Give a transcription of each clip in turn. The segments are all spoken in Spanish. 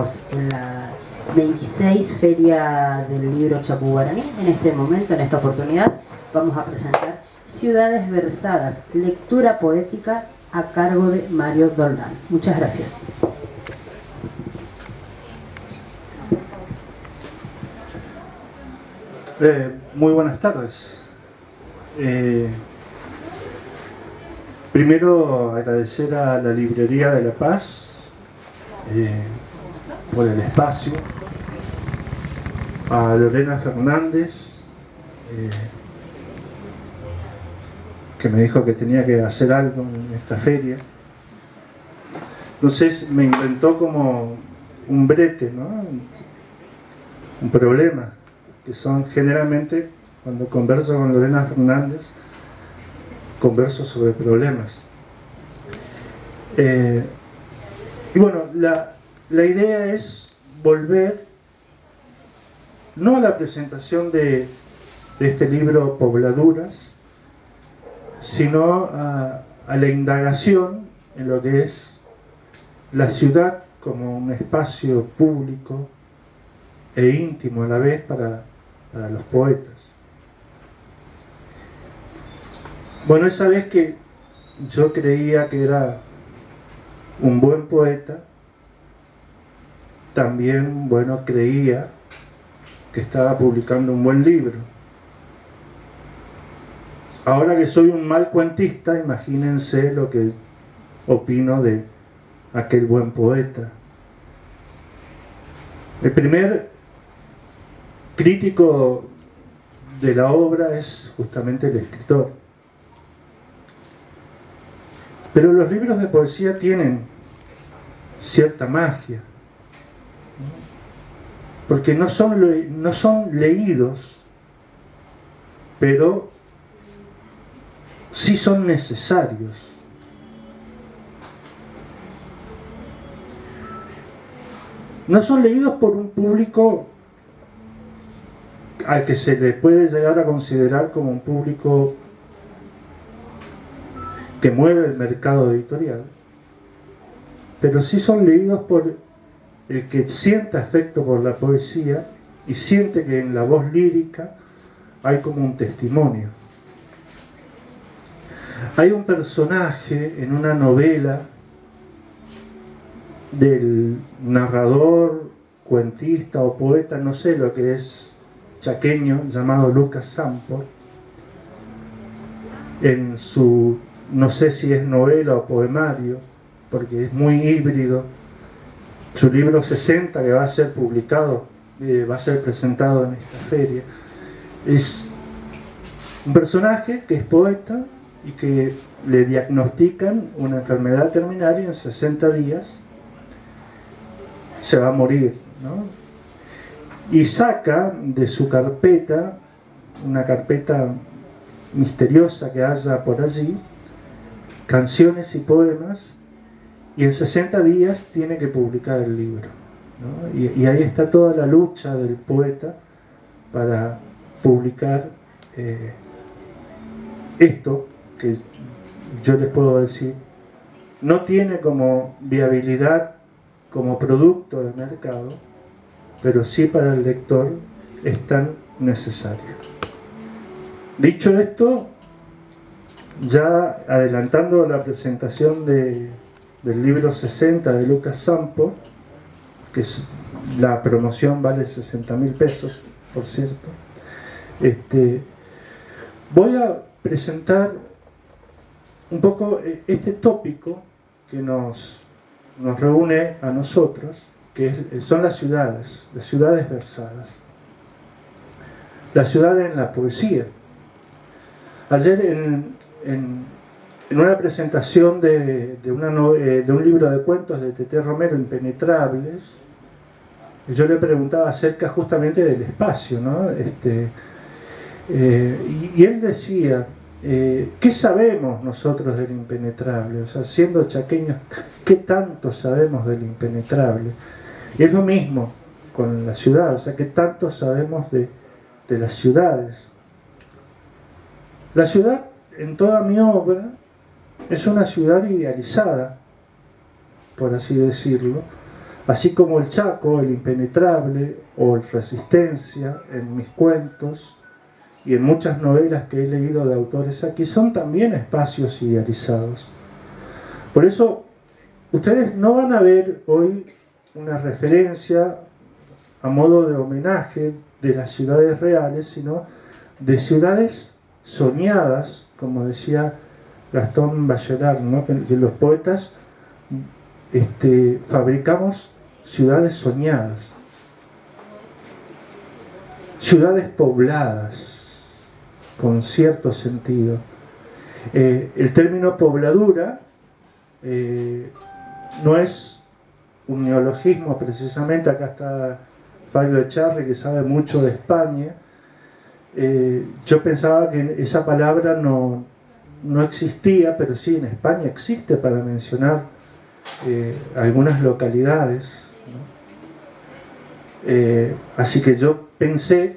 estamos en la 26 Feria del Libro Chapú Guaraní. En este momento, en esta oportunidad, vamos a presentar Ciudades Versadas, lectura poética a cargo de Mario Doldán. Muchas gracias. Muy buenas tardes. Primero agradecer a la Librería de La Paz por el espacio, a Lorena Fernández, que me dijo que tenía que hacer algo en esta feria. Entonces me inventó como un brete, ¿no? Un problema, que son generalmente, cuando converso con Lorena Fernández, converso sobre problemas. Y bueno, la idea es volver, no a la presentación de este libro Pobladuras, sino a la indagación en lo que es la ciudad como un espacio público e íntimo a la vez para los poetas. Bueno, esa vez que yo creía que era un buen poeta, también, bueno, creía que estaba publicando un buen libro. Ahora que soy un mal cuentista, imagínense lo que opino de aquel buen poeta. El primer crítico de la obra es justamente el escritor. Pero los libros de poesía tienen cierta magia, porque no son leídos, pero sí son necesarios. No son leídos por un público al que se le puede llegar a considerar como un público que mueve el mercado editorial, pero sí son leídos por el que siente afecto por la poesía y siente que en la voz lírica hay como un testimonio. Hay un personaje en una novela del narrador, cuentista o poeta, no sé lo que es, chaqueño, llamado Lucas Sampo. En su, no sé si es novela o poemario, porque es muy híbrido, su libro 60, que va a ser publicado, va a ser presentado en esta feria, es un personaje que es poeta y que le diagnostican una enfermedad terminal y en 60 días se va a morir, ¿no? Y saca de su carpeta, una carpeta misteriosa que haya por allí, canciones y poemas, y en 60 días tiene que publicar el libro, ¿no? Y ahí está toda la lucha del poeta para publicar esto que yo les puedo decir no tiene como viabilidad como producto de mercado, pero sí para el lector es tan necesario. Dicho esto, ya adelantando la presentación del libro 60 de Lucas Sampo, que es, la promoción vale 60.000 pesos, por cierto, voy a presentar un poco este tópico que nos reúne a nosotros, que son las ciudades versadas. La ciudad en la poesía. Ayer en una presentación de un libro de cuentos de Teté Romero, Impenetrables, yo le preguntaba acerca justamente del espacio, ¿no? Y él decía, ¿qué sabemos nosotros del impenetrable? O sea, siendo chaqueños, ¿qué tanto sabemos del impenetrable? Y es lo mismo con la ciudad, o sea, ¿qué tanto sabemos de las ciudades? La ciudad, en toda mi obra, es una ciudad idealizada, por así decirlo, así como el Chaco, el Impenetrable o el Resistencia en mis cuentos y en muchas novelas que he leído de autores aquí, son también espacios idealizados. Por eso ustedes no van a ver hoy una referencia a modo de homenaje de las ciudades reales, sino de ciudades soñadas, como decía Gastón Bachelard, ¿no? Que los poetas fabricamos ciudades soñadas, ciudades pobladas, con cierto sentido. El término pobladura no es un neologismo precisamente. Acá está Fabio Echarri, que sabe mucho de España. Yo pensaba que esa palabra no existía, pero sí, en España existe para mencionar algunas localidades, ¿no? Así que yo pensé,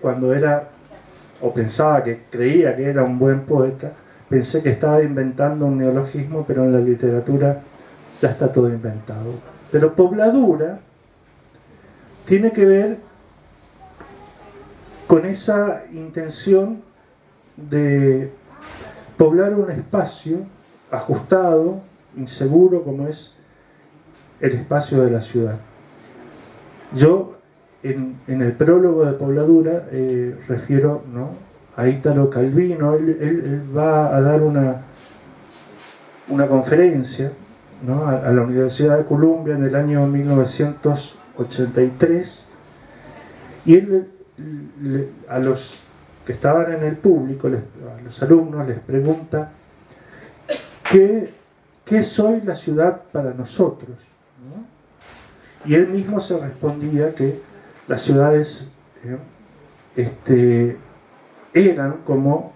pensaba que creía que era un buen poeta, pensé que estaba inventando un neologismo, pero en la literatura ya está todo inventado. Pero pobladura tiene que ver con esa intención de poblar un espacio ajustado, inseguro, como es el espacio de la ciudad. Yo, en el prólogo de Pobladura, refiero, ¿no?, a Ítalo Calvino. Él va a dar una conferencia, ¿no?, a la Universidad de Columbia en el año 1983, y él a los que estaban en el público, a los alumnos, les pregunta ¿qué es hoy la ciudad para nosotros?, ¿no? Y él mismo se respondía que las ciudades eran como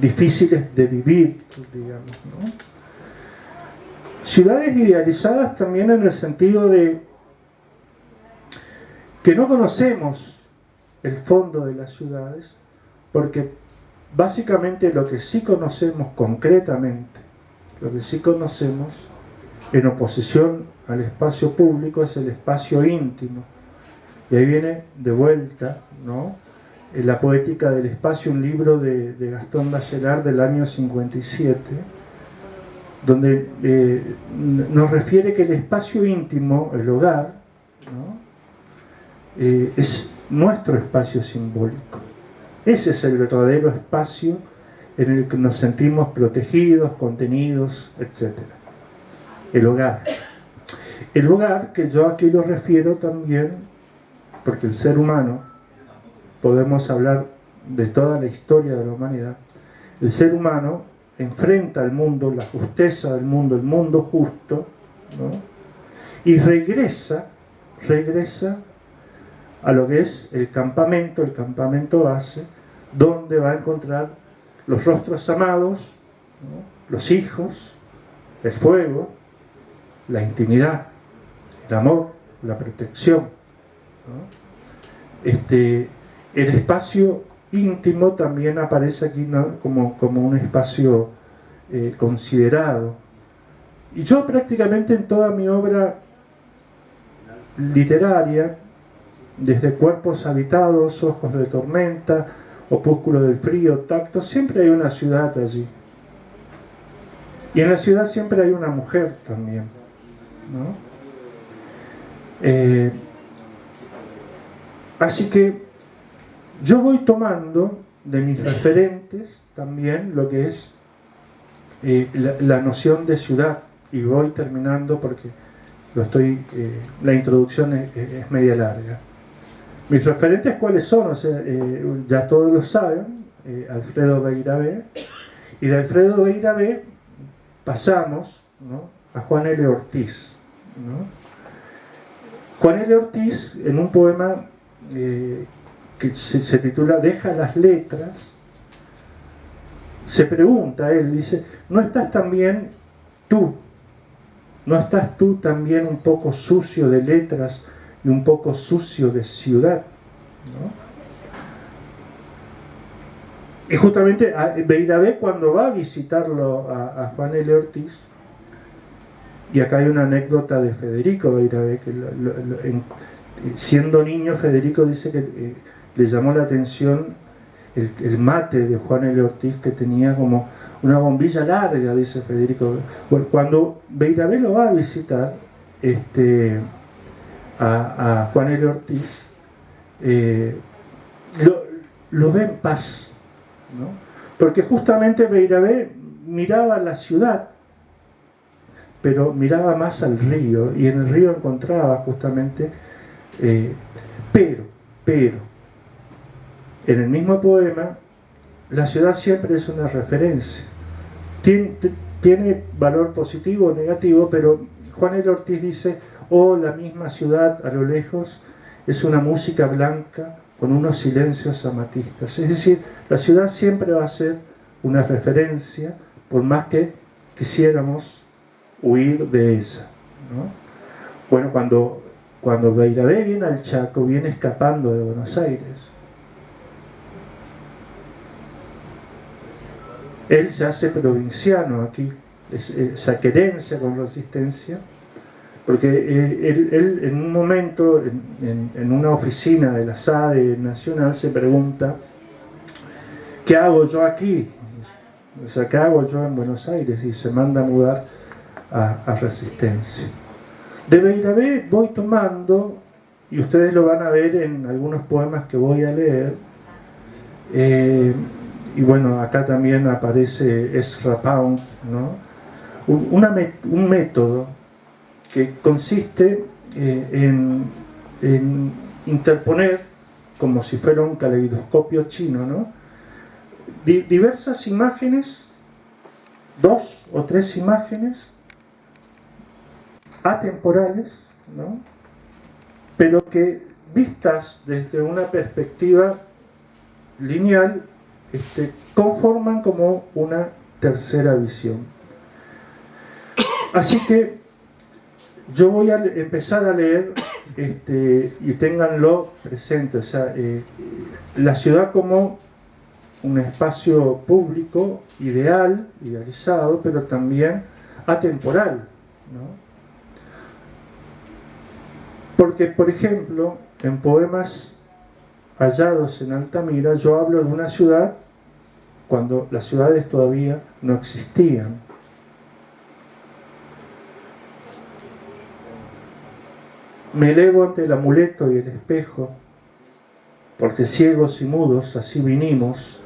difíciles de vivir, digamos, ¿no? Ciudades idealizadas también en el sentido de que no conocemos el fondo de las ciudades, porque básicamente lo que sí conocemos concretamente, lo que sí conocemos en oposición al espacio público, es el espacio íntimo. Y ahí viene de vuelta, ¿no?, La poética del espacio, un libro de Gastón Bachelard del año 57, donde nos refiere que el espacio íntimo, el hogar, ¿no?, es nuestro espacio simbólico. Ese es el verdadero espacio en el que nos sentimos protegidos, contenidos, etc. El hogar. El hogar, que yo aquí lo refiero también, porque el ser humano, podemos hablar de toda la historia de la humanidad, el ser humano enfrenta al mundo, la justeza del mundo, el mundo justo, ¿no?, y regresa a lo que es el campamento base, donde va a encontrar los rostros amados, ¿no?, los hijos, el fuego, la intimidad, el amor, la protección, ¿no? El espacio íntimo también aparece aquí, ¿no?, como un espacio considerado. Y yo prácticamente en toda mi obra literaria, desde Cuerpos habitados, Ojos de tormenta, Opúsculo del frío, Tacto, siempre hay una ciudad allí. Y en la ciudad siempre hay una mujer también, ¿no? Así que yo voy tomando de mis referentes también lo que es la noción de ciudad, y voy terminando porque la introducción es media larga. Mis referentes, ¿cuáles son? O sea, ya todos lo saben, Alfredo Beiravé, y de Alfredo Beiravé pasamos, ¿no?, a Juan L. Ortiz, ¿no? Juan L. Ortiz, en un poema que se titula Deja las letras, se pregunta, él dice, ¿no estás también tú también un poco sucio de letras y un poco sucio de ciudad, ¿no? Y justamente Beiravé, cuando va a visitarlo a Juan L. Ortiz, Y acá hay una anécdota de Federico Beiravé, que siendo niño Federico dice que le llamó la atención el mate de Juan L. Ortiz, que tenía como una bombilla larga, dice Federico. Bueno, cuando Beiravé lo va a visitar a Juan L. Ortiz, lo ve en paz, ¿no? Porque justamente Beiravé miraba la ciudad, pero miraba más al río, y en el río encontraba justamente, pero, en el mismo poema, la ciudad siempre es una referencia. Tiene valor positivo o negativo, pero Juan L. Ortiz dice: oh, la misma ciudad a lo lejos es una música blanca con unos silencios amatistas. Es decir, la ciudad siempre va a ser una referencia, por más que quisiéramos huir de ella, ¿no? Bueno, cuando Beiravé viene al Chaco, viene escapando de Buenos Aires. Él se hace provinciano aquí, esa querencia con resistencia, porque él en un momento, en una oficina de la SADE Nacional, se pregunta: ¿qué hago yo aquí? O sea, ¿qué hago yo en Buenos Aires? Y se manda a mudar a Resistencia. De Beiravé voy tomando, y ustedes lo van a ver en algunos poemas que voy a leer, y bueno, acá también aparece Ezra Pound, ¿no? Un método que consiste en interponer, como si fuera un caleidoscopio chino, ¿no? Diversas imágenes, 2 o 3 imágenes atemporales, ¿no? Pero que vistas desde una perspectiva lineal, conforman como una tercera visión. Así que yo voy a empezar a leer, y ténganlo presente, o sea, la ciudad como un espacio público idealizado, pero también atemporal, ¿no? Porque, por ejemplo, en poemas hallados en Altamira, yo hablo de una ciudad cuando las ciudades todavía no existían. Me elevo ante el amuleto y el espejo, porque ciegos y mudos así vinimos,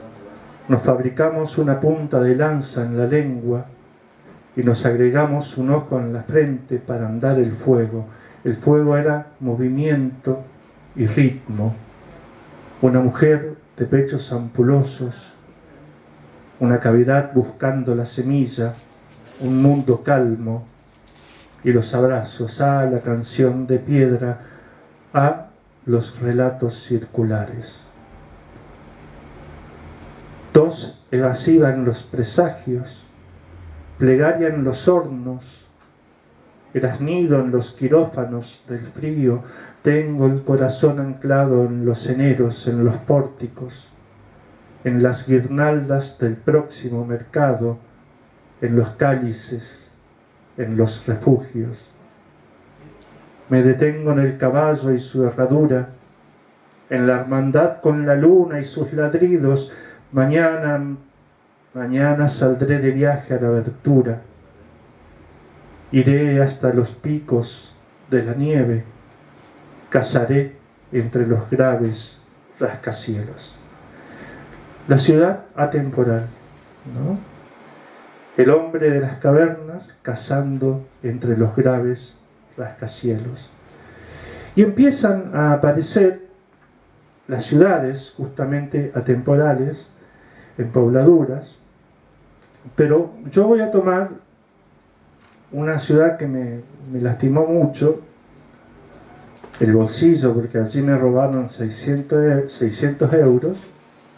nos fabricamos una punta de lanza en la lengua y nos agregamos un ojo en la frente para andar el fuego. El fuego era movimiento y ritmo. Una mujer de pechos ampulosos, una cavidad buscando la semilla, un mundo calmo y los abrazos, a la canción de piedra, a los relatos circulares. Tos evasiva en los presagios, plegaria en los hornos, graznido en los quirófanos del frío. Tengo el corazón anclado en los eneros, en los pórticos, en las guirnaldas del próximo mercado, en los cálices, en los refugios. Me detengo en el caballo y su herradura, en la hermandad con la luna y sus ladridos. Mañana saldré de viaje a la abertura. Iré hasta los picos de la nieve. Cazaré entre los graves rascacielos. La ciudad atemporal, ¿no? El hombre de las cavernas cazando entre los graves rascacielos. Y empiezan a aparecer las ciudades justamente atemporales, en pobladuras, pero yo voy a tomar una ciudad que me lastimó mucho el bolsillo, porque allí me robaron 600 euros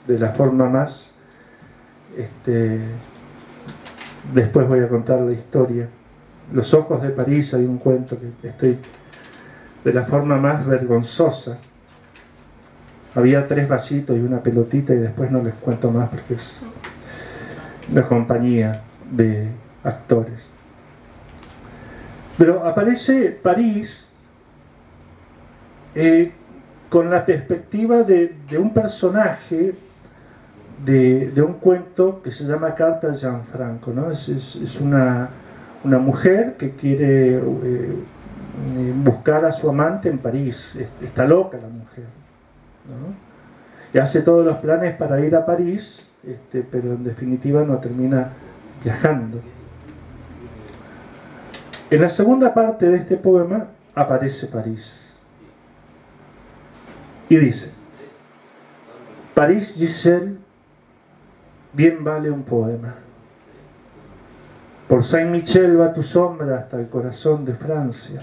de la forma más, después voy a contar la historia. Los ojos de París, hay un cuento que estoy de la forma más vergonzosa. Había 3 vasitos y una pelotita, y después no les cuento más porque es una compañía de actores. Pero aparece París con la perspectiva de un personaje de un cuento que se llama Carta a Gianfranco, ¿no? Es una mujer que quiere buscar a su amante en París. Está loca la mujer, ¿no? Y hace todos los planes para ir a París, pero en definitiva no termina viajando. En la segunda parte de este poema aparece París y dice: París, Giselle, bien vale un poema. Por Saint-Michel va tu sombra hasta el corazón de Francia.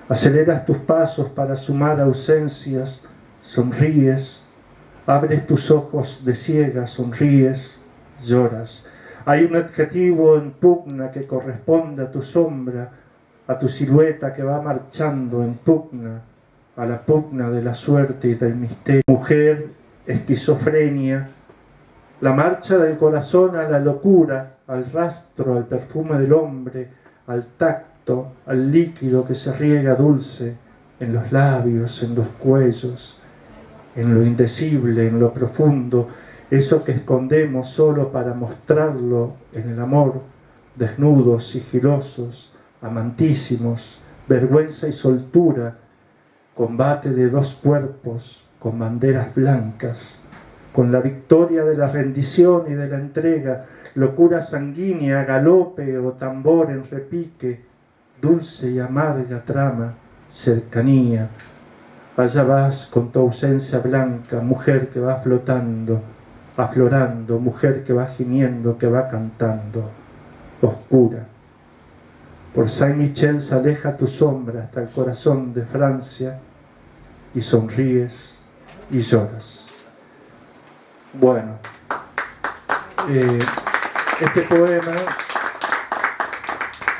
Aceleras tus pasos para sumar ausencias, sonríes, abres tus ojos de ciega, sonríes, lloras. Hay un adjetivo en pugna que corresponde a tu sombra, a tu silueta que va marchando en pugna, a la pugna de la suerte y del misterio. Mujer, esquizofrenia, la marcha del corazón a la locura, al rastro, al perfume del hombre, al tacto, al líquido que se riega dulce en los labios, en los cuellos, en lo indecible, en lo profundo, eso que escondemos solo para mostrarlo en el amor, desnudos, sigilosos, amantísimos, vergüenza y soltura, combate de dos cuerpos con banderas blancas, con la victoria de la rendición y de la entrega, locura sanguínea, galope o tambor en repique, dulce y amarga trama, cercanía. Allá vas con tu ausencia blanca, mujer que va flotando, aflorando, mujer que va gimiendo, que va cantando, oscura. Por Saint-Michel se aleja tu sombra hasta el corazón de Francia y sonríes y lloras. Bueno, este poema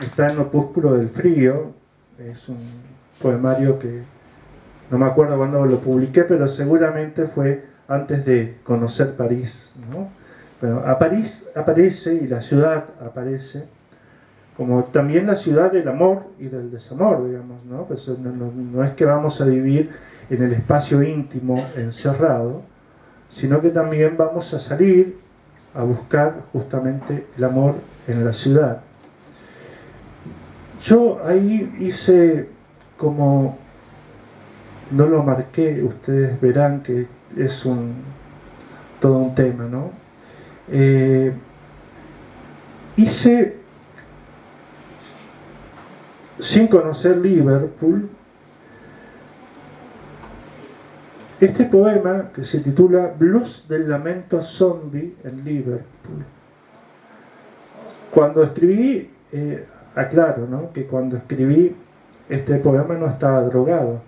está en Opúsculo del Frío, es un poemario que no me acuerdo cuándo lo publiqué, pero seguramente fue antes de conocer París, ¿no? Bueno, a París aparece, y la ciudad aparece, como también la ciudad del amor y del desamor, digamos, ¿no? Pues no es que vamos a vivir en el espacio íntimo encerrado, sino que también vamos a salir a buscar justamente el amor en la ciudad. Yo ahí hice como, no lo marqué, ustedes verán que es todo un tema, ¿no? Hice, sin conocer Liverpool, este poema que se titula Blues del lamento zombie en Liverpool. Cuando escribí, aclaro, ¿no?, que cuando escribí este poema no estaba drogado.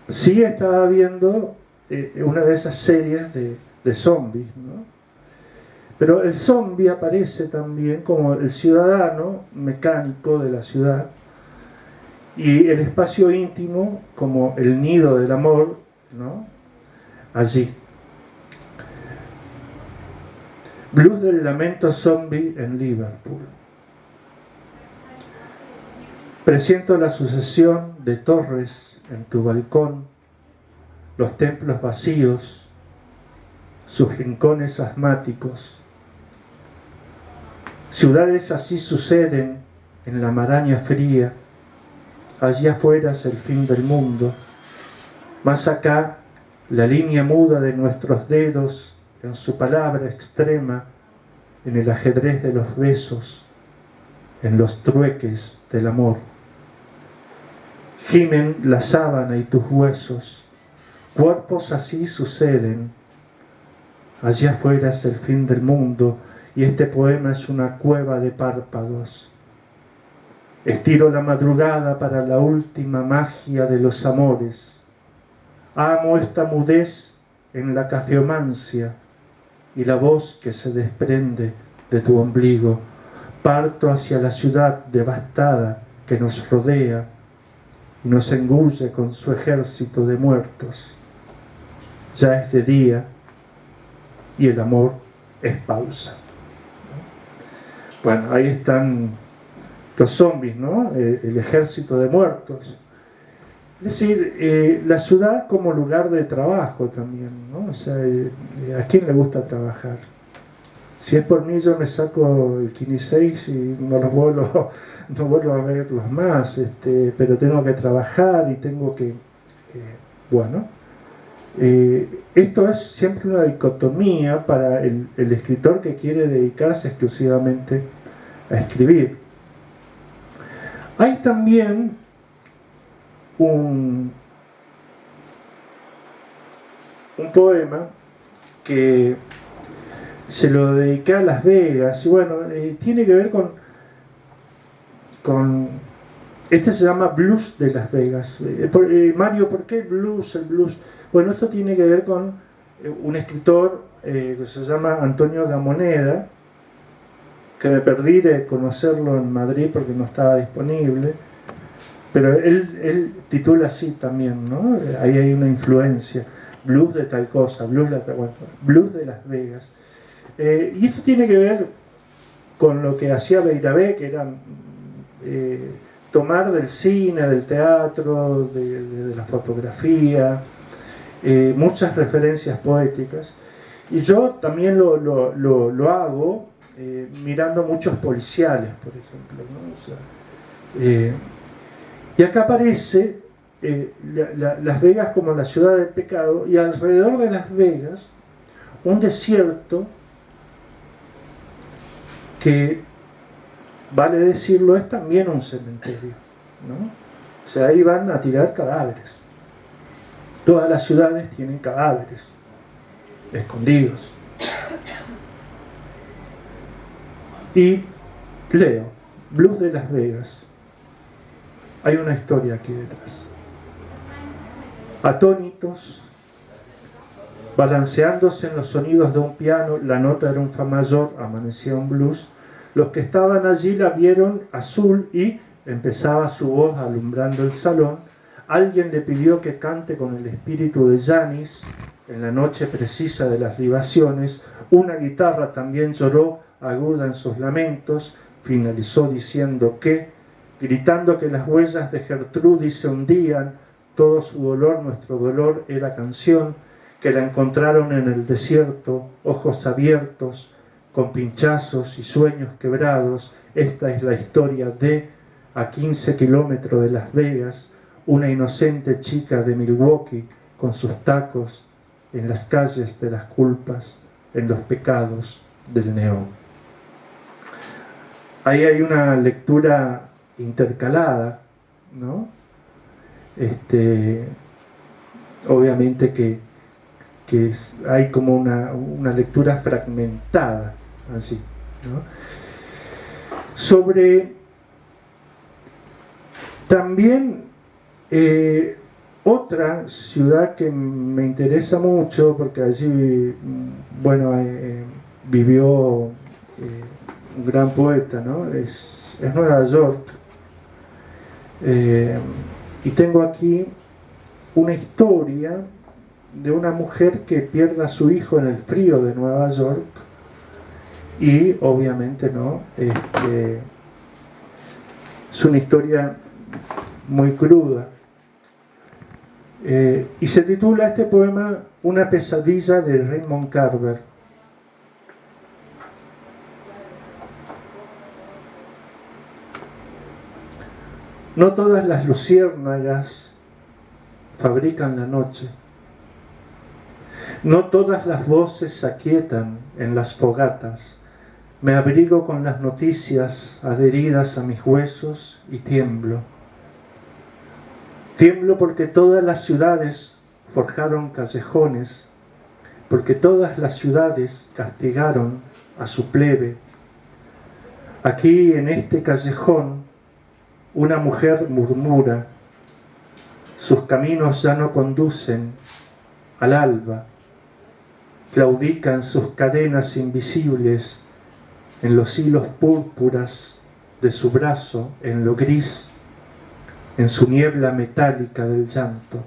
Sí estaba viendo una de esas series de zombies, ¿no? Pero el zombie aparece también como el ciudadano mecánico de la ciudad, y el espacio íntimo como el nido del amor, ¿no?, allí. Blues del lamento zombie en Liverpool. Presiento la sucesión de torres en tu balcón, los templos vacíos, sus rincones asmáticos. Ciudades así suceden en la maraña fría. Allí afuera es el fin del mundo. Más acá, la línea muda de nuestros dedos en su palabra extrema, en el ajedrez de los besos, en los trueques del amor. Gimen la sábana y tus huesos, cuerpos así suceden. Allí afuera es el fin del mundo, y este poema es una cueva de párpados. Estiro la madrugada para la última magia de los amores. Amo esta mudez en la cafeomancia y la voz que se desprende de tu ombligo. Parto hacia la ciudad devastada que nos rodea y nos engulle con su ejército de muertos. Ya es de día y el amor es pausa. Bueno, ahí están los zombies, ¿no? El ejército de muertos. Es decir, la ciudad como lugar de trabajo también, ¿no? O sea, ¿a quién le gusta trabajar? Si es por mí, yo me saco el 15 y no vuelvo a verlos más, pero tengo que trabajar y tengo que... bueno, esto es siempre una dicotomía para el escritor que quiere dedicarse exclusivamente a escribir. Hay también un poema que se lo dediqué a Las Vegas y bueno, tiene que ver con este se llama Blues de Las Vegas. Mario, ¿por qué blues? El blues. Bueno, esto tiene que ver con un escritor que se llama Antonio Gamoneda, que me perdí de conocerlo en Madrid porque no estaba disponible, pero él titula así también, ¿no? Ahí hay una influencia, blues de tal cosa, blues de Las Vegas. Y esto tiene que ver con lo que hacía Beiravé, que era tomar del cine, del teatro, de la fotografía, muchas referencias poéticas. Y yo también lo hago mirando muchos policiales, por ejemplo, ¿no? O sea, y acá aparece Las Vegas como la ciudad del pecado, y alrededor de Las Vegas un desierto que, vale decirlo, es también un cementerio, ¿no? O sea, ahí van a tirar cadáveres. Todas las ciudades tienen cadáveres escondidos. Y leo, Blues de Las Vegas. Hay una historia aquí detrás. Atónitos, balanceándose en los sonidos de un piano, la nota era un fa mayor, amanecía un blues. Los que estaban allí la vieron azul y empezaba su voz alumbrando el salón. Alguien le pidió que cante con el espíritu de Janis en la noche precisa de las libaciones. Una guitarra también lloró aguda en sus lamentos. Finalizó diciendo que, gritando que las huellas de Gertrudis se hundían, todo su dolor, nuestro dolor, era canción, que la encontraron en el desierto, ojos abiertos, con pinchazos y sueños quebrados. Esta es la historia de, a 15 kilómetros de Las Vegas, una inocente chica de Milwaukee con sus tacos en las calles de las culpas, en los pecados del neón. Ahí hay una lectura intercalada, ¿no? Obviamente que hay como una lectura fragmentada, así, ¿no? Sobre también otra ciudad que me interesa mucho, porque allí, bueno, vivió un gran poeta, ¿no? Es Nueva York. Y tengo aquí una historia de una mujer que pierde a su hijo en el frío de Nueva York y obviamente no, es una historia muy cruda, y se titula este poema Una pesadilla de Raymond Carver. No todas las luciérnagas fabrican la noche. No todas las voces se aquietan en las fogatas. Me abrigo con las noticias adheridas a mis huesos y tiemblo. Tiemblo porque todas las ciudades forjaron callejones, porque todas las ciudades castigaron a su plebe. Aquí, en este callejón, una mujer murmura. Sus caminos ya no conducen al alba. Claudican sus cadenas invisibles en los hilos púrpuras de su brazo, en lo gris, en su niebla metálica del llanto.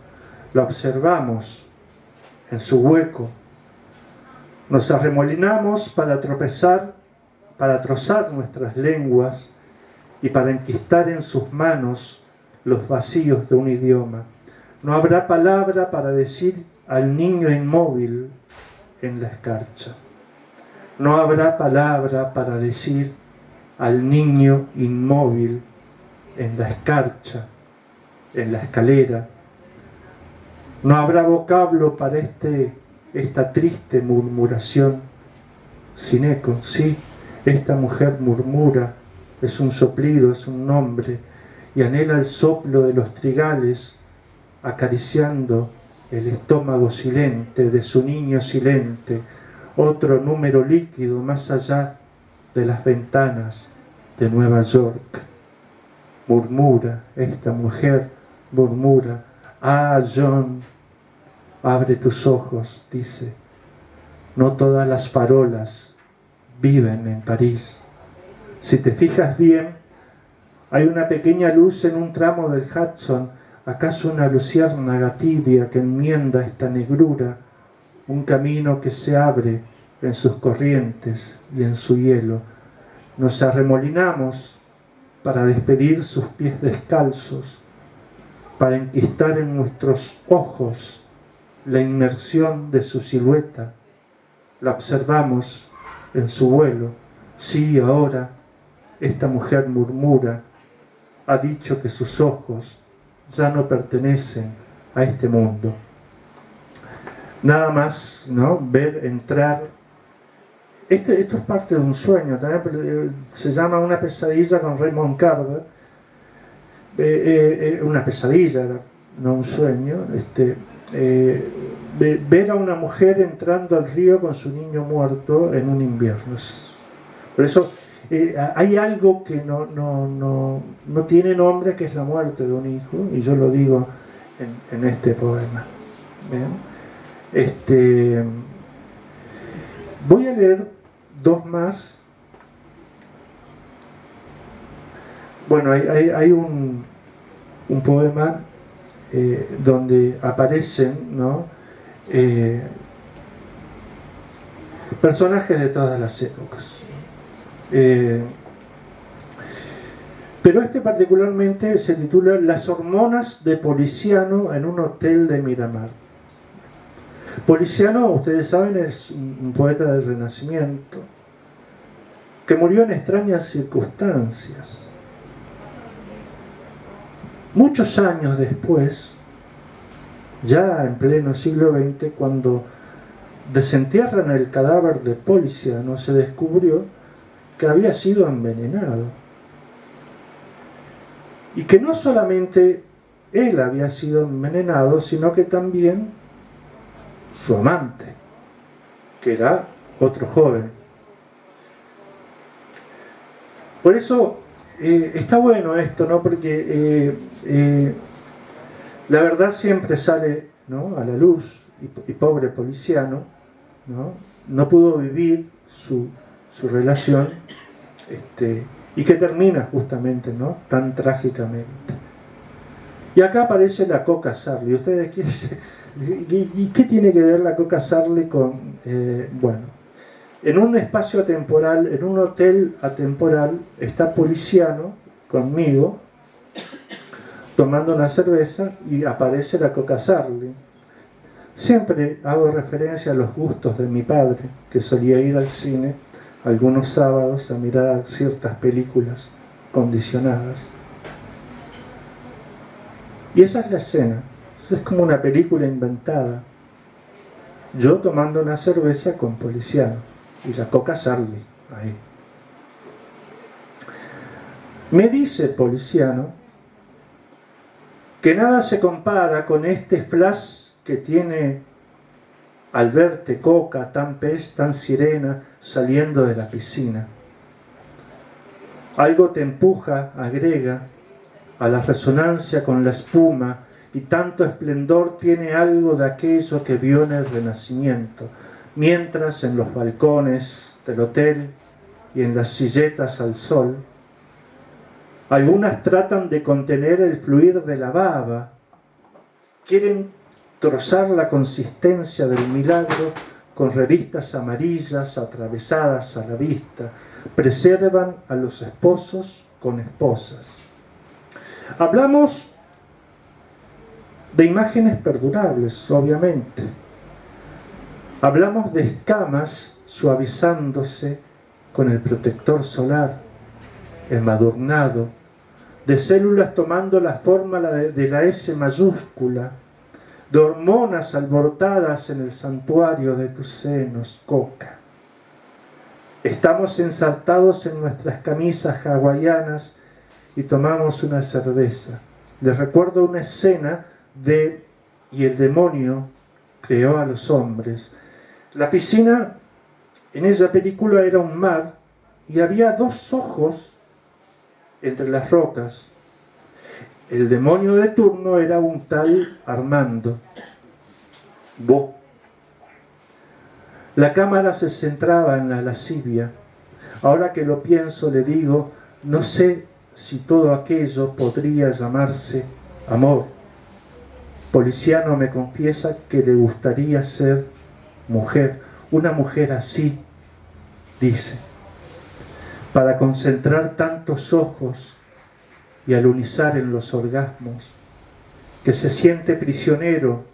La observamos en su hueco. Nos arremolinamos para tropezar, para trozar nuestras lenguas y para enquistar en sus manos los vacíos de un idioma. No habrá palabra para decir al niño inmóvil en la escarcha. No habrá palabra para decir al niño inmóvil en la escarcha, en la escalera. No habrá vocablo para esta triste murmuración sin eco. Sí, esta mujer murmura, es un soplido, es un nombre, y anhela el soplo de los trigales, acariciando el estómago silente de su niño silente, otro número líquido más allá de las ventanas de Nueva York. Murmura, esta mujer murmura, ah, John, abre tus ojos, dice, no todas las farolas viven en París. Si te fijas bien, hay una pequeña luz en un tramo del Hudson, acaso una luciérnaga tibia que enmienda esta negrura, un camino que se abre en sus corrientes y en su hielo. Nos arremolinamos para despedir sus pies descalzos, para enquistar en nuestros ojos la inmersión de su silueta. La observamos en su vuelo. Sí, ahora esta mujer murmura, ha dicho que sus ojos ya no pertenecen a este mundo. Nada más, ¿no? Ver entrar. Esto es parte de un sueño, también se llama Una pesadilla con Raymond Carver. Una pesadilla, no un sueño. Ver a una mujer entrando al río con su niño muerto en un invierno. Por eso hay algo que no tiene nombre, que es la muerte de un hijo, y yo lo digo en este poema. ¿Bien? Voy a leer dos más. Bueno, hay un poema donde aparecen, ¿no? Personajes de todas las épocas. Pero particularmente se titula Las hormonas de Poliziano en un hotel de Miramar. Poliziano, ustedes saben, es un poeta del Renacimiento que murió en extrañas circunstancias. Muchos años después, ya en pleno siglo XX, cuando desentierran el cadáver de Poliziano, se descubrió que había sido envenenado. Y que no solamente él había sido envenenado, sino que también su amante, que era otro joven. Por eso está bueno esto, ¿no? Porque la verdad siempre sale, ¿no?, a la luz, y pobre Poliziano, no pudo vivir su relación, y que termina justamente, ¿no?, tan trágicamente. Y acá aparece la Coca Sarli. ¿Ustedes quieren? ¿Y qué tiene que ver la Coca Sarli con...? Bueno, en un espacio atemporal, en un hotel atemporal, está Poliziano conmigo, tomando una cerveza, y aparece la Coca Sarli. Siempre hago referencia a los gustos de mi padre, que solía ir al cine algunos sábados a mirar ciertas películas condicionadas. Y esa es la escena. Es como una película inventada. Yo tomando una cerveza con Poliziano y la Coca Sarli ahí. Me dice Poliziano que nada se compara con este flash que tiene al verte, Coca, tan pez, tan sirena, saliendo de la piscina. Algo te empuja, agrega, a la resonancia con la espuma, y tanto esplendor tiene algo de aquello que vio en el Renacimiento, mientras en los balcones del hotel y en las silletas al sol, algunas tratan de contener el fluir de la baba, quieren trozar la consistencia del milagro con revistas amarillas atravesadas a la vista, preservan a los esposos con esposas. Hablamos de imágenes perdurables, obviamente. Hablamos de escamas suavizándose con el protector solar, embadurnado, de células tomando la forma de la S mayúscula, de hormonas alborotadas en el santuario de tus senos, Coca. Estamos ensartados en nuestras camisas hawaianas y tomamos una cerveza. Les recuerdo una escena de "Y el demonio creó a los hombres". La piscina en esa película era un mar y había dos ojos entre las rocas. El demonio de turno era un tal Armando Bo. La cámara se centraba en la lascivia. Ahora que lo pienso, le digo, no sé si todo aquello podría llamarse amor. Policiano me confiesa que le gustaría ser mujer, una mujer así, dice, para concentrar tantos ojos y alunizar en los orgasmos, que se siente prisionero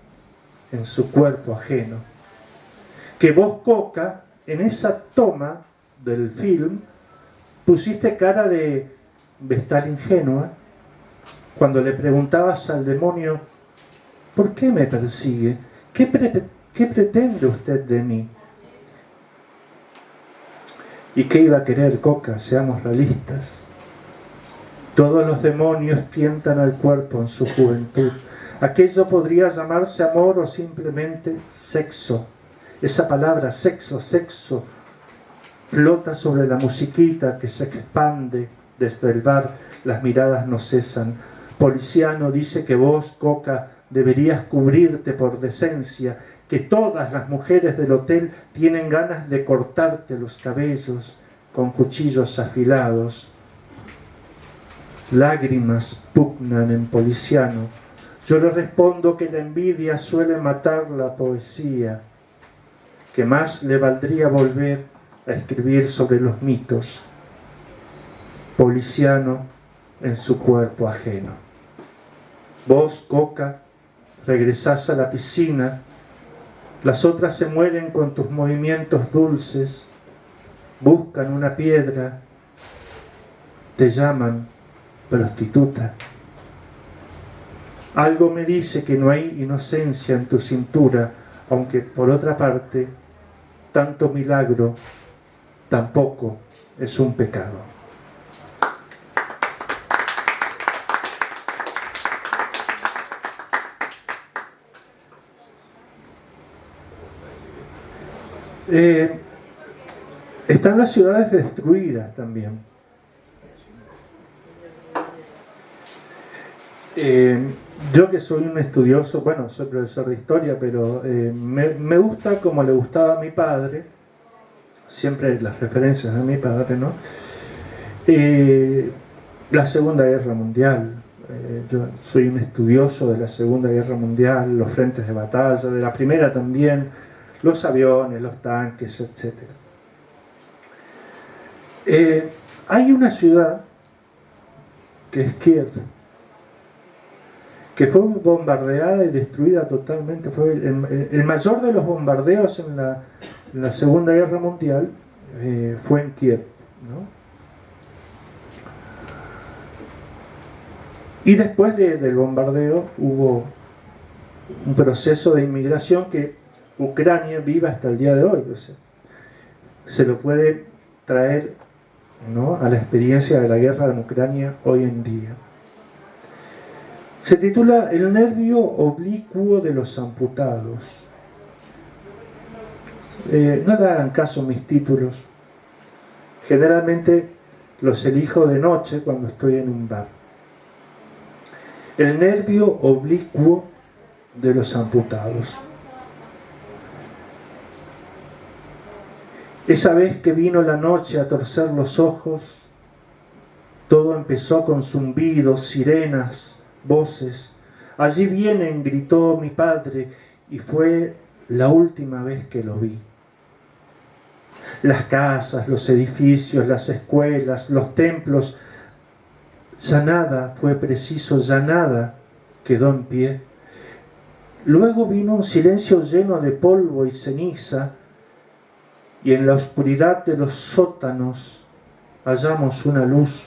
en su cuerpo ajeno. Que vos, Coca, en esa toma del film, pusiste cara de vestal ingenua cuando le preguntabas al demonio, ¿por qué me persigue? ¿Qué pretende usted de mí? ¿Y qué iba a querer, Coca? Seamos realistas. Todos los demonios tientan al cuerpo en su juventud. Aquello podría llamarse amor o simplemente sexo. Esa palabra sexo, flota sobre la musiquita que se expande desde el bar. Las miradas no cesan. Policiano dice que vos, Coca, deberías cubrirte por decencia, que todas las mujeres del hotel tienen ganas de cortarte los cabellos con cuchillos afilados. Lágrimas pugnan en Policiano. Yo le respondo que la envidia suele matar la poesía, que más le valdría volver a escribir sobre los mitos. Policiano en su cuerpo ajeno. Vos, Coca, regresás a la piscina, las otras se mueren con tus movimientos dulces, buscan una piedra, te llaman prostituta. Algo me dice que no hay inocencia en tu cintura, aunque por otra parte, tanto milagro tampoco es un pecado. Están las ciudades destruidas también. Yo que soy un estudioso, bueno, soy profesor de historia, pero me gusta como le gustaba a mi padre, siempre las referencias de mi padre, ¿no? La Segunda Guerra Mundial. Yo soy un estudioso de la Segunda Guerra Mundial, los frentes de batalla, de la Primera también, los aviones, los tanques, etc. Hay una ciudad que es Kiev, que fue bombardeada y destruida totalmente. Fue el mayor de los bombardeos en la Segunda Guerra Mundial, fue en Kiev, ¿no? Y después del bombardeo hubo un proceso de inmigración que Ucrania vive hasta el día de hoy. O sea, se lo puede traer, ¿no?, a la experiencia de la guerra en Ucrania hoy en día. Se titula El nervio oblicuo de los amputados. No le hagan caso a mis títulos. Generalmente los elijo de noche cuando estoy en un bar. El nervio oblicuo de los amputados. Esa vez que vino la noche a torcer los ojos, todo empezó con zumbidos, sirenas, voces. Allí vienen, gritó mi padre, y fue la última vez que lo vi. Las casas, los edificios, las escuelas, los templos Ya nada fue preciso, ya nada quedó en pie. Luego vino un silencio lleno de polvo y ceniza, y en la oscuridad de los sótanos hallamos una luz.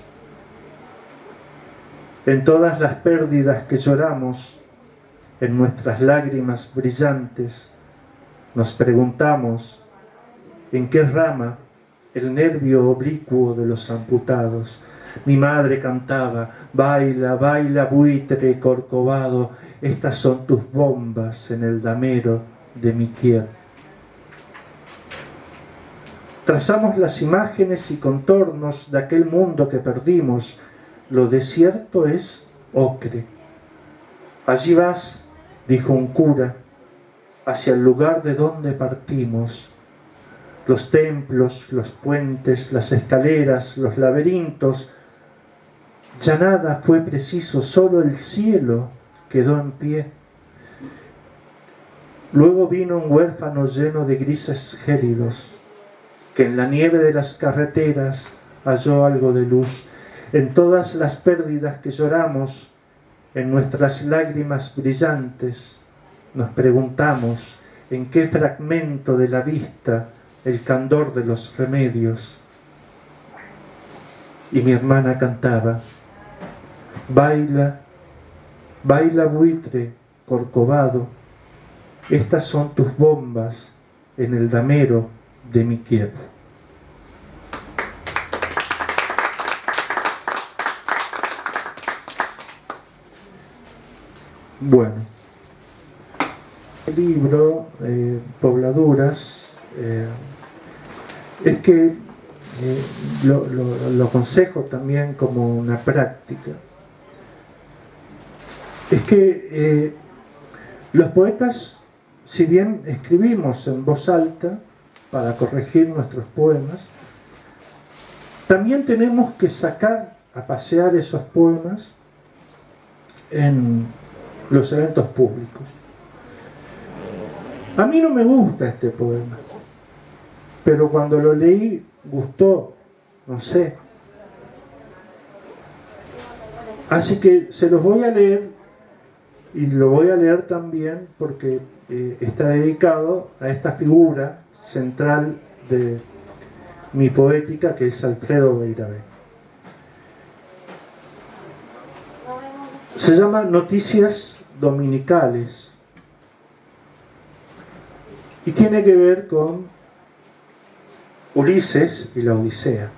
En todas las pérdidas que lloramos, en nuestras lágrimas brillantes, nos preguntamos en qué rama el nervio oblicuo de los amputados. Mi madre cantaba: baila, baila, buitre corcovado, estas son tus bombas en el damero de mi tierra. Trazamos las imágenes y contornos de aquel mundo que perdimos. Lo desierto es ocre. Allí vas, dijo un cura, hacia el lugar de donde partimos. Los templos, los puentes, las escaleras, los laberintos. Ya nada fue preciso, solo el cielo quedó en pie. Luego vino un huérfano lleno de grises gélidos, que en la nieve de las carreteras halló algo de luz. En todas las pérdidas que lloramos, en nuestras lágrimas brillantes, nos preguntamos en qué fragmento de la vista el candor de los remedios. Y mi hermana cantaba: baila, baila buitre corcovado, estas son tus bombas en el damero de mi tierra. Bueno, el libro Pobladuras es que lo aconsejo también como una práctica. Es que los poetas, si bien escribimos en voz alta para corregir nuestros poemas, también tenemos que sacar a pasear esos poemas en los eventos públicos. A mí no me gusta este poema, pero cuando lo leí gustó, no sé. Así que se los voy a leer, y lo voy a leer también porque está dedicado a esta figura central de mi poética, que es Alfredo Beiravé. Se llama Noticias Dominicales y tiene que ver con Ulises y la Odisea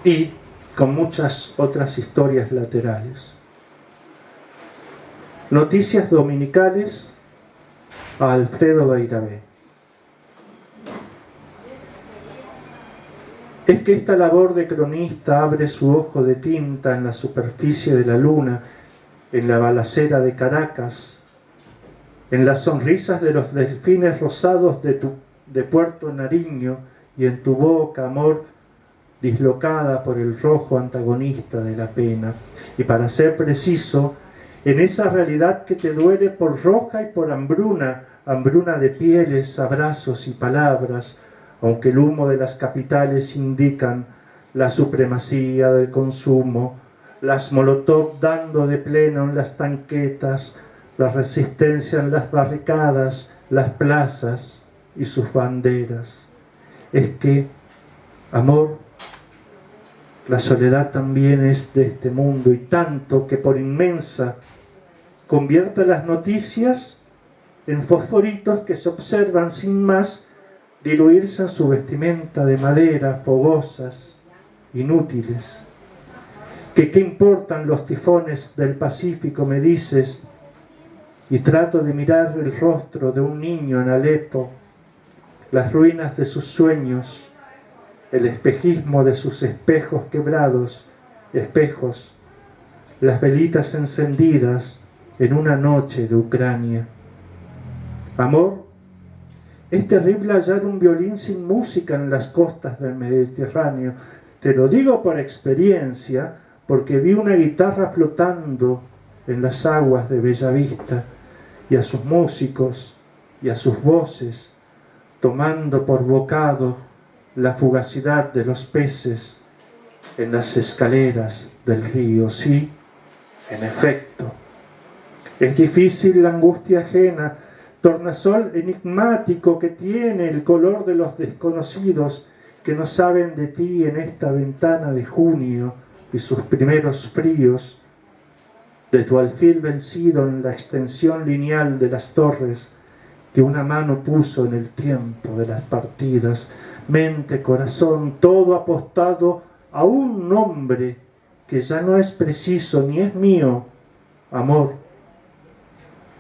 y con muchas otras historias laterales. Noticias Dominicales a Alfredo Beiravé. Es que esta labor de cronista abre su ojo de tinta en la superficie de la luna, en la balacera de Caracas, en las sonrisas de los delfines rosados de Puerto Nariño y en tu boca, amor, dislocada por el rojo antagonista de la pena. Y para ser preciso, en esa realidad que te duele por roja y por hambruna, hambruna de pieles, abrazos y palabras, aunque el humo de las capitales indican la supremacía del consumo, las molotov dando de pleno en las tanquetas, la resistencia en las barricadas, las plazas y sus banderas. Es que, amor, la soledad también es de este mundo, y tanto que por inmensa convierte las noticias en fosforitos que se observan sin más diluirse en su vestimenta de madera, fogosas, inútiles. ¿Qué importan los tifones del Pacífico?, me dices, y trato de mirar el rostro de un niño en Alepo, las ruinas de sus sueños, el espejismo de sus espejos quebrados, espejos, las velitas encendidas en una noche de Ucrania. Amor, es terrible hallar un violín sin música en las costas del Mediterráneo. Te lo digo por experiencia, porque vi una guitarra flotando en las aguas de Bellavista, y a sus músicos y a sus voces, tomando por bocado la fugacidad de los peces en las escaleras del río. Sí, en efecto. Es difícil la angustia ajena, tornasol enigmático que tiene el color de los desconocidos que no saben de ti en esta ventana de junio y sus primeros fríos, de tu alfil vencido en la extensión lineal de las torres que una mano puso en el tiempo de las partidas, mente, corazón, todo apostado a un nombre que ya no es preciso ni es mío, amor,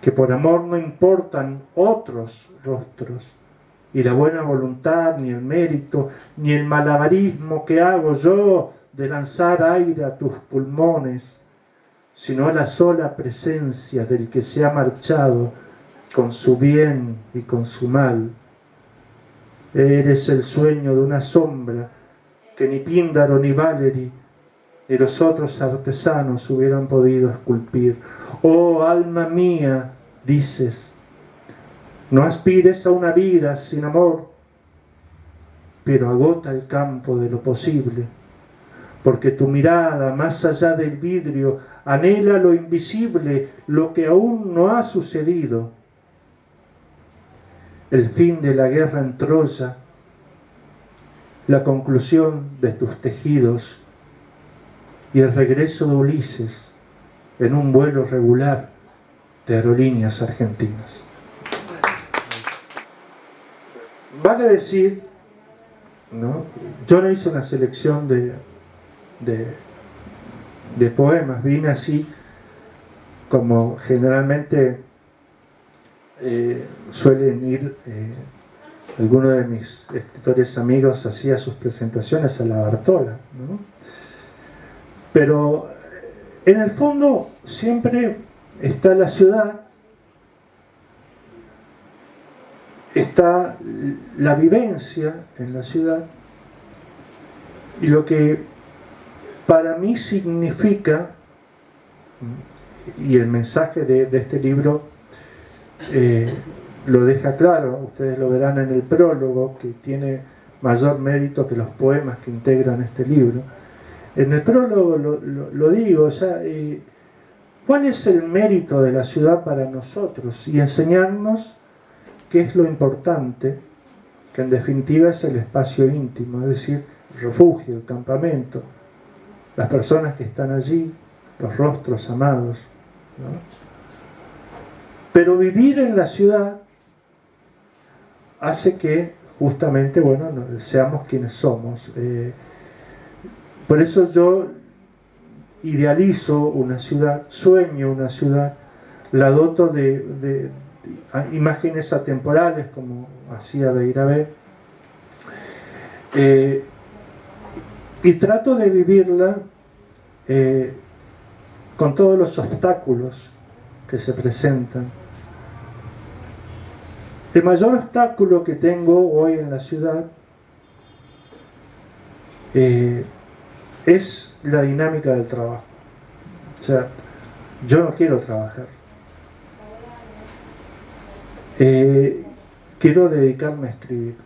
que por amor no importan otros rostros, y la buena voluntad, ni el mérito, ni el malabarismo que hago yo de lanzar aire a tus pulmones, sino la sola presencia del que se ha marchado con su bien y con su mal. Eres el sueño de una sombra que ni Píndaro ni Valery ni los otros artesanos hubieran podido esculpir. Oh alma mía, dices, no aspires a una vida sin amor, pero agota el campo de lo posible, porque tu mirada, más allá del vidrio, anhela lo invisible, lo que aún no ha sucedido. El fin de la guerra en Troya, la conclusión de tus tejidos y el regreso de Ulises en un vuelo regular de aerolíneas argentinas. Vale decir, ¿no? Yo no hice una selección de poemas, vine así como generalmente suelen ir algunos de mis escritores amigos hacía sus presentaciones a la Bartola, ¿no? Pero en el fondo siempre está la ciudad, está la vivencia en la ciudad, y lo que para mí significa, y el mensaje de este libro lo deja claro, ustedes lo verán en el prólogo, que tiene mayor mérito que los poemas que integran este libro. En el prólogo lo digo, o sea, ¿cuál es el mérito de la ciudad para nosotros? Y enseñarnos qué es lo importante, que en definitiva es el espacio íntimo, es decir, el refugio, el campamento, las personas que están allí, los rostros amados, ¿no? Pero vivir en la ciudad hace que justamente, bueno, seamos quienes somos. Por eso yo idealizo una ciudad, sueño una ciudad, la doto de imágenes atemporales, como hacía Beirabé, y trato de vivirla con todos los obstáculos que se presentan. El mayor obstáculo que tengo hoy en la ciudad es la dinámica del trabajo. O sea, yo no quiero trabajar. Quiero dedicarme a escribir.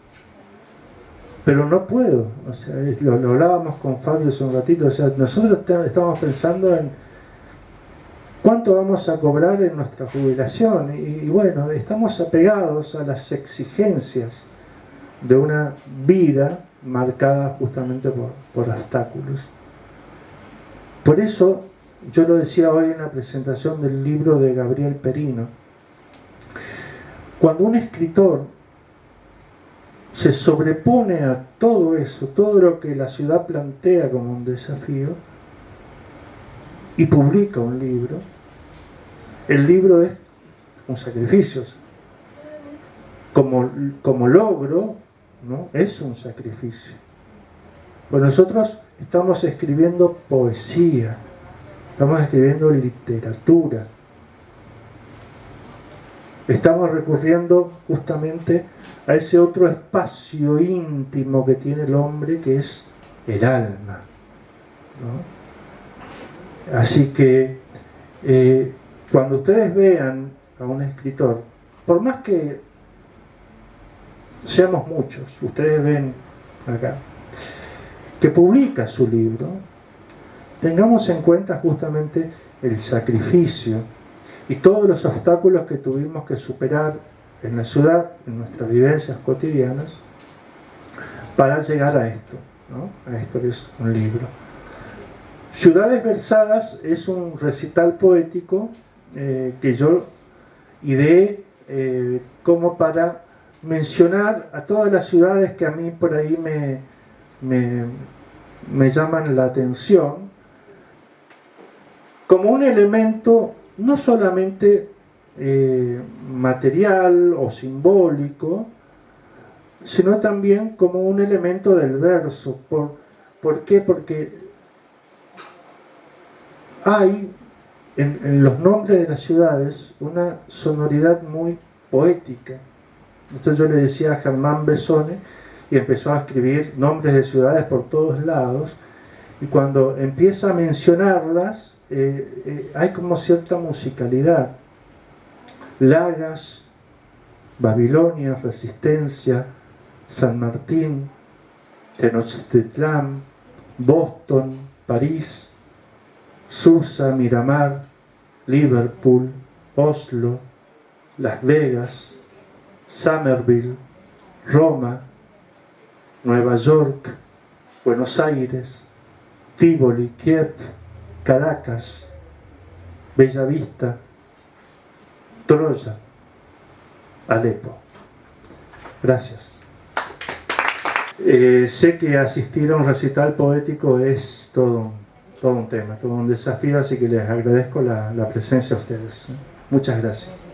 Pero no puedo. O sea, lo hablábamos con Fabio hace un ratito. O sea, nosotros estamos pensando en ¿cuánto vamos a cobrar en nuestra jubilación? Y bueno, estamos apegados a las exigencias de una vida marcada justamente por obstáculos. Por eso, yo lo decía hoy en la presentación del libro de Gabriel Perino, cuando un escritor se sobrepone a todo eso, todo lo que la ciudad plantea como un desafío, y publica un libro, el libro es un sacrificio. Como logro, ¿no? Es un sacrificio. Pues nosotros estamos escribiendo poesía, estamos escribiendo literatura, estamos recurriendo justamente a ese otro espacio íntimo que tiene el hombre, que es el alma, ¿no? Así que cuando ustedes vean a un escritor, por más que seamos muchos, ustedes ven acá, que publica su libro, tengamos en cuenta justamente el sacrificio y todos los obstáculos que tuvimos que superar en la ciudad, en nuestras vivencias cotidianas, para llegar a esto, ¿no? A esto que es un libro. Ciudades Versadas es un recital poético que yo ideé como para mencionar a todas las ciudades que a mí por ahí me llaman la atención, como un elemento no solamente material o simbólico, sino también como un elemento del verso. ¿Por qué? Porque hay en los nombres de las ciudades una sonoridad muy poética. Esto yo le decía a Germán Besone, y empezó a escribir nombres de ciudades por todos lados, y cuando empieza a mencionarlas hay como cierta musicalidad. Lagas, Babilonia, Resistencia, San Martín, Tenochtitlán, Boston, París, Susa, Miramar, Liverpool, Oslo, Las Vegas, Somerville, Roma, Nueva York, Buenos Aires, Tívoli, Kiev, Caracas, Bella Vista, Troya, Alepo. Gracias. Sé que asistir a un recital poético es todo un tema, todo un desafío, así que les agradezco la presencia a ustedes. Muchas gracias.